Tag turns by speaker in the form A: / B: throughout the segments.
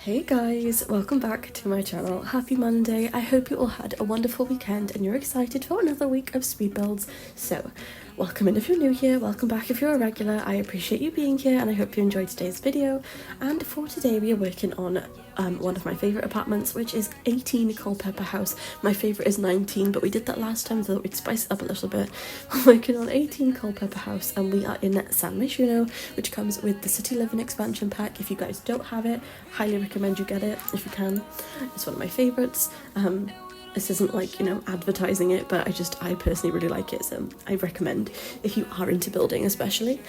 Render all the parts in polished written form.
A: Hey guys, welcome back to my channel. Happy Monday. I hope you all had a wonderful weekend and you're excited for another week of speed builds. So, welcome in if you're new here, welcome back if you're a regular. I appreciate you being here and I hope you enjoyed today's video. And for today we are working on one of my favourite apartments, which is 18 Culpepper House. My favourite is 19, but we did that last time, so we'd spice it up a little bit. We're working on 18 Culpepper House and we are in Myshuno, which comes with the City Living expansion pack. If you guys don't have it, highly recommend you get it if you can. It's one of my favourites. This isn't like, you know, advertising it, but I personally really like it, so I recommend if you are into building especially.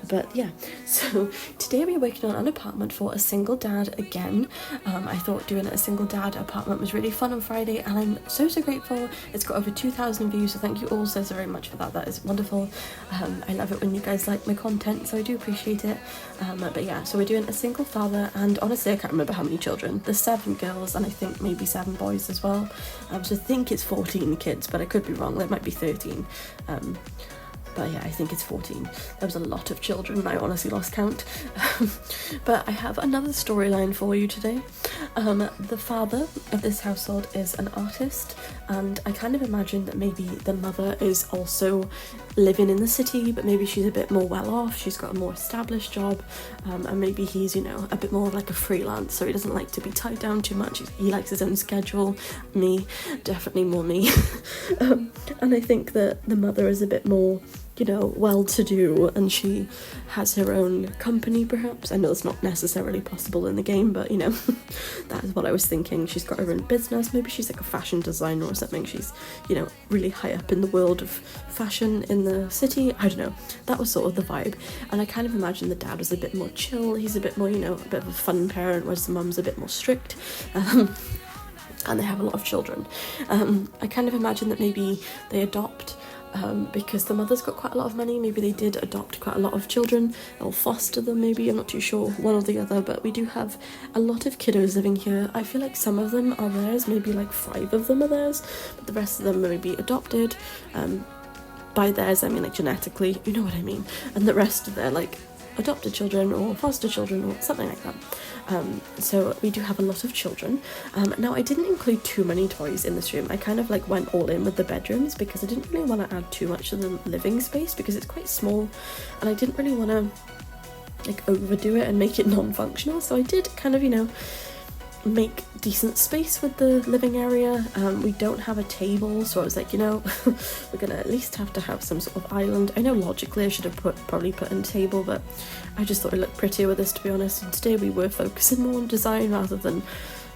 A: But yeah, so today we're working on an apartment for a single dad again. I thought doing a single dad apartment was really fun on Friday and I'm so grateful. It's got over 2,000 views, so thank you all so very much for that. That is wonderful. I love it when you guys like my content, so I do appreciate it. But yeah, so we're doing a single father, and honestly I can't remember how many children. There's 7 girls and I think maybe 7 boys as well. So I think it's 14 kids, but I could be wrong. There might be 13. But yeah, I think it's 14. There was a lot of children and I honestly lost count. But I have another storyline for you today. The father of this household is an artist, and I kind of imagine that maybe the mother is also living in the city, but maybe she's a bit more well off, she's got a more established job, and maybe he's, you know, a bit more of like a freelance, so he doesn't like to be tied down too much. He likes his own schedule. Me, definitely more me. And I think that the mother is a bit more, you know, well-to-do, and she has her own company perhaps. I know it's not necessarily possible in the game, but you know, that is what I was thinking. She's got her own business, maybe she's like a fashion designer or something. She's, you know, really high up in the world of fashion in the city. I don't know, that was sort of the vibe. And I kind of imagine the dad was a bit more chill. He's a bit more, you know, a bit of a fun parent, whereas the mum's a bit more strict. And they have a lot of children. I kind of imagine that maybe they adopt because the mother's got quite a lot of money. Maybe they did adopt quite a lot of children or foster them, maybe, I'm not too sure, one or the other. But we do have a lot of kiddos living here. I feel like some of them are theirs, maybe like 5 of them are theirs, but the rest of them are maybe adopted. By theirs I mean like genetically, you know what I mean, and the rest of their like adopted children or foster children or something like that. So we do have a lot of children. Now I didn't include too many toys in this room. I kind of like went all in with the bedrooms because I didn't really want to add too much to the living space because it's quite small, and I didn't really want to like overdo it and make it non-functional. So I did kind of, you know, make decent space with the living area. We don't have a table, so I was like, you know, we're gonna at least have to have some sort of island. I know logically I should have probably put in a table, but I just thought it looked prettier with this, to be honest. And today we were focusing more on design rather than,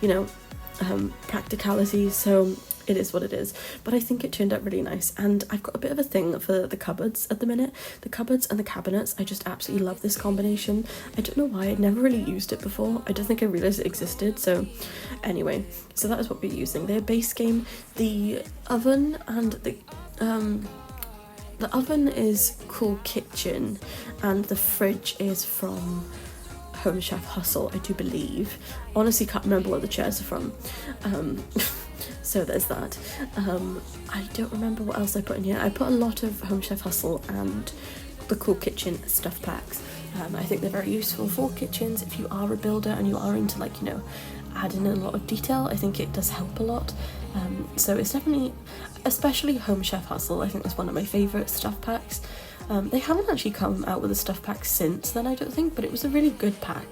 A: you know, practicality, so it is what it is. But I think it turned out really nice, and I've got a bit of a thing for the cupboards at the minute. The cupboards and the cabinets, I just absolutely love this combination. I don't know why, I'd never really used it before. I don't think I realised it existed. So anyway, so that is what we're using. Their base game, the oven, and the oven is Cool Kitchen, and the fridge is from Home Chef Hustle, I do believe. Honestly can't remember where the chairs are from. So there's that. I don't remember what else I put in here. I put a lot of Home Chef Hustle and the Cool Kitchen stuff packs. I think they're very useful for kitchens if you are a builder and you are into, like, you know, adding in a lot of detail. I think it does help a lot. So it's definitely, especially Home Chef Hustle, I think that's one of my favourite stuff packs. They haven't actually come out with a stuff pack since then, I don't think, but it was a really good pack.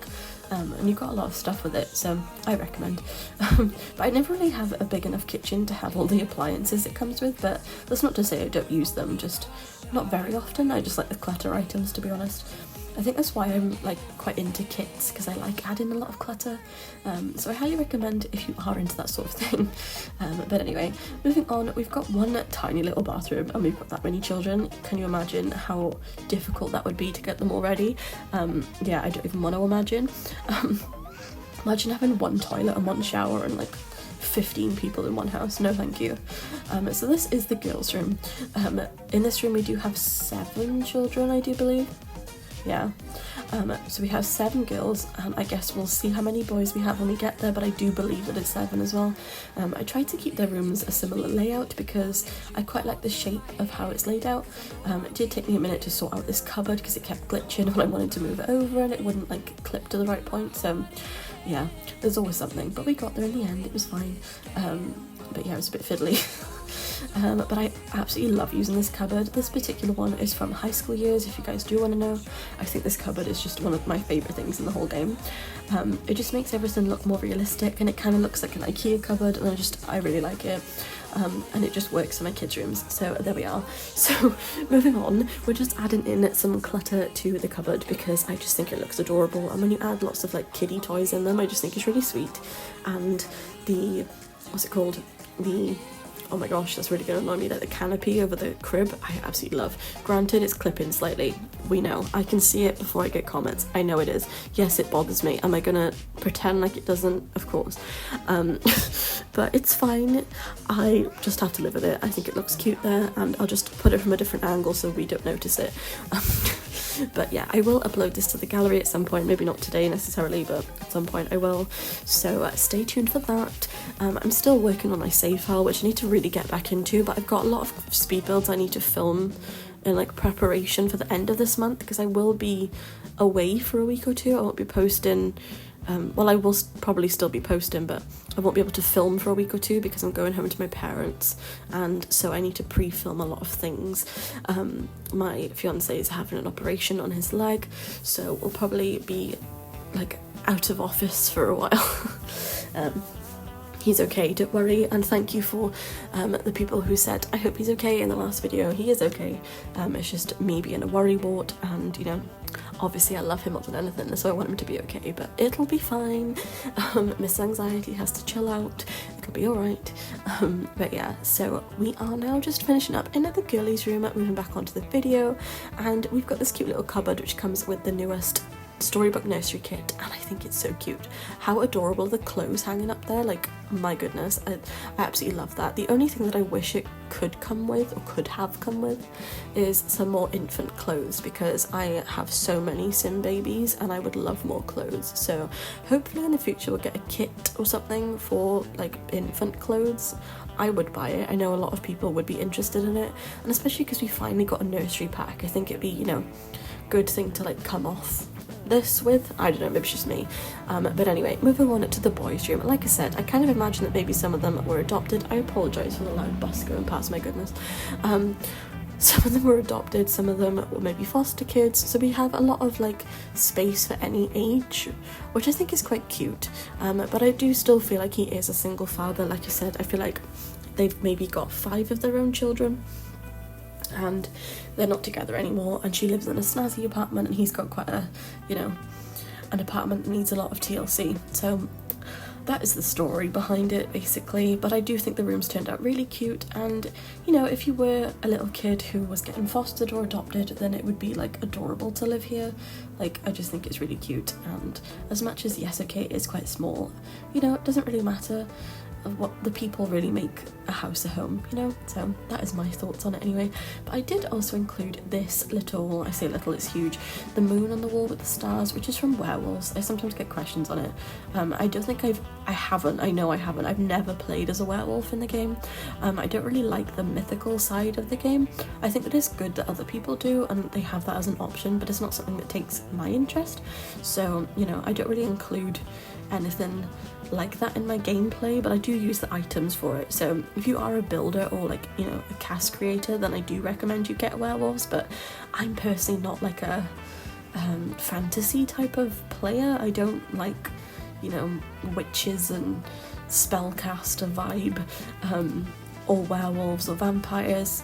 A: And you got a lot of stuff with it, so I recommend. But I never really have a big enough kitchen to have all the appliances it comes with, but that's not to say I don't use them, just not very often. I just like the clutter items, to be honest. I think that's why I'm like quite into kits, because I like adding a lot of clutter. So I highly recommend if you are into that sort of thing. But anyway, moving on, we've got one tiny little bathroom and we've got that many children. Can you imagine how difficult that would be to get them all ready? Yeah, I don't even want to imagine. Imagine having one toilet and one shower and like 15 people in one house. No thank you. So this is the girls' room. In this room we do have 7 children, I do believe. Yeah, So we have 7 girls, and I guess we'll see how many boys we have when we get there, but I do believe that it's 7 as well. I tried to keep their rooms a similar layout because I quite like the shape of how it's laid out. It did take me a minute to sort out this cupboard because it kept glitching when I wanted to move it over and it wouldn't like clip to the right point, so yeah, there's always something, but we got there in the end, it was fine. But yeah, it was a bit fiddly. But I absolutely love using this cupboard. This particular one is from high school years, if you guys do want to know. I think this cupboard is just one of my favourite things in the whole game. It just makes everything look more realistic, and it kind of looks like an IKEA cupboard, and I really like it. And it just works for my kids' rooms, so there we are. So moving on, we're just adding in some clutter to the cupboard because I just think it looks adorable, and when you add lots of like kiddie toys in them, I just think it's really sweet. And the, what's it called, the, oh my gosh, that's really going to annoy me, like the canopy over the crib, I absolutely love. Granted, it's clipping slightly, we know, I can see it before I get comments, I know it is. Yes, it bothers me. Am I gonna pretend like it doesn't? Of course. But it's fine, I just have to live with it. I think it looks cute there, and I'll just put it from a different angle so we don't notice it. But yeah, I will upload this to the gallery at some point, maybe not today necessarily, but at some point I will, so stay tuned for that. I'm still working on my save file, which I need to really get back into, but I've got a lot of speed builds I need to film in like preparation for the end of this month, because I will be away for a week or two. I won't be posting, well, I will probably still be posting, but I won't be able to film for a week or two because I'm going home to my parents, and so I need to pre-film a lot of things. My fiance is having an operation on his leg, so we'll probably be like out of office for a while. He's okay, don't worry, and thank you for the people who said I hope he's okay in the last video. He is okay, it's just me being a worrywart, and you know, obviously I love him more than anything, so I want him to be okay, but it'll be fine. Miss Anxiety has to chill out, it'll be alright. But yeah, so we are now just finishing up in the girlies room, moving back onto the video, and we've got this cute little cupboard which comes with the newest storybook nursery kit, and I think it's so cute. How adorable the clothes hanging up there, like my goodness, I absolutely love that. The only thing that I wish it could come with, or could have come with, is some more infant clothes, because I have so many sim babies and I would love more clothes. So hopefully in the future we'll get a kit or something for like infant clothes. I would buy it. I know a lot of people would be interested in it, and especially because we finally got a nursery pack, I think it'd be, you know, good thing to like come off this with. I don't know, maybe it's just me. But anyway, moving on to the boys' room. Like I said, I kind of imagine that maybe some of them were adopted. I apologise for the loud bus going past, my goodness. Some of them were adopted, some of them were maybe foster kids, so we have a lot of like space for any age, which I think is quite cute. But I do still feel like he is a single father. Like I said, I feel like they've maybe got 5 of their own children, and they're not together anymore, and she lives in a snazzy apartment, and he's got quite a, you know, an apartment that needs a lot of TLC. So that is the story behind it, basically. But I do think the rooms turned out really cute, and you know, if you were a little kid who was getting fostered or adopted, then it would be like adorable to live here. Like, I just think it's really cute, and as much as, yes, okay, it is quite small, you know, it doesn't really matter. What the people really make a house a home, you know. So that is my thoughts on it anyway. But I did also include this little, I say little, it's huge, the moon on the wall with the stars, which is from Werewolves. I sometimes get questions on it. I don't think I've never played as a werewolf in the game. I don't really like the mythical side of the game. I think that it's good that other people do and they have that as an option, but it's not something that takes my interest. So, you know, I don't really include anything like that in my gameplay, but I do use the items for it. So if you are a builder or like, you know, a cast creator, then I do recommend you get werewolves. But I'm personally not like a fantasy type of player. I don't like, you know, witches and spellcaster vibe, or werewolves or vampires.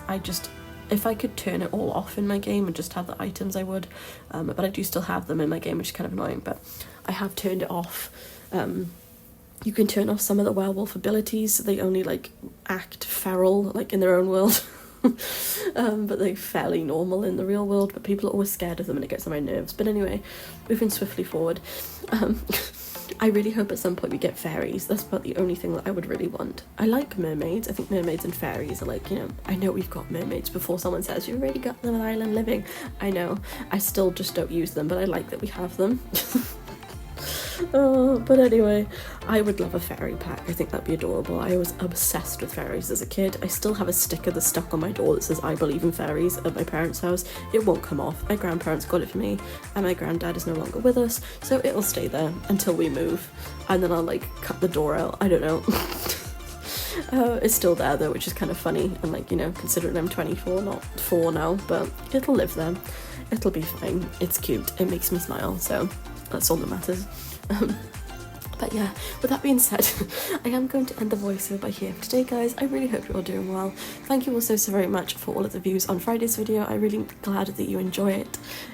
A: If I could turn it all off in my game and just have the items, I would. But I do still have them in my game, which is kind of annoying, but I have turned it off. You can turn off some of the werewolf abilities, so they only like act feral, like in their own world. But they're fairly normal in the real world, but people are always scared of them and it gets on my nerves. But anyway, moving swiftly forward. I really hope at some point we get fairies. That's about the only thing that I would really want. I like mermaids. I think mermaids and fairies are like, you know, I know we've got mermaids before someone says you've already got them on island living. I know. I still just don't use them, but I like that we have them. Oh, but anyway, I would love a fairy pack. I think that'd be adorable. I was obsessed with fairies as a kid. I still have a sticker that's stuck on my door that says I believe in fairies at my parents' house. It won't come off. My grandparents got it for me and my granddad is no longer with us, so it'll stay there until we move, and then I'll like cut the door out. I don't know. It's still there though, which is kind of funny, and like, you know, considering I'm 24, not 4 now, but it'll live there. It'll be fine. It's cute. It makes me smile, so that's all that matters. But yeah, with that being said, I am going to end the voiceover by here for today, guys. I really hope you're all doing well. Thank you all so very much for all of the views on Friday's video. I'm really glad that you enjoyed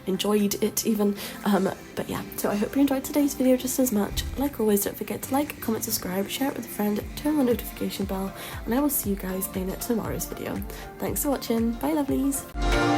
A: it even. But yeah, so I hope you enjoyed today's video just as much. Like always, don't forget to like, comment, subscribe, share it with a friend, turn on the notification bell, and I will see you guys in tomorrow's video. Thanks for watching. Bye, lovelies.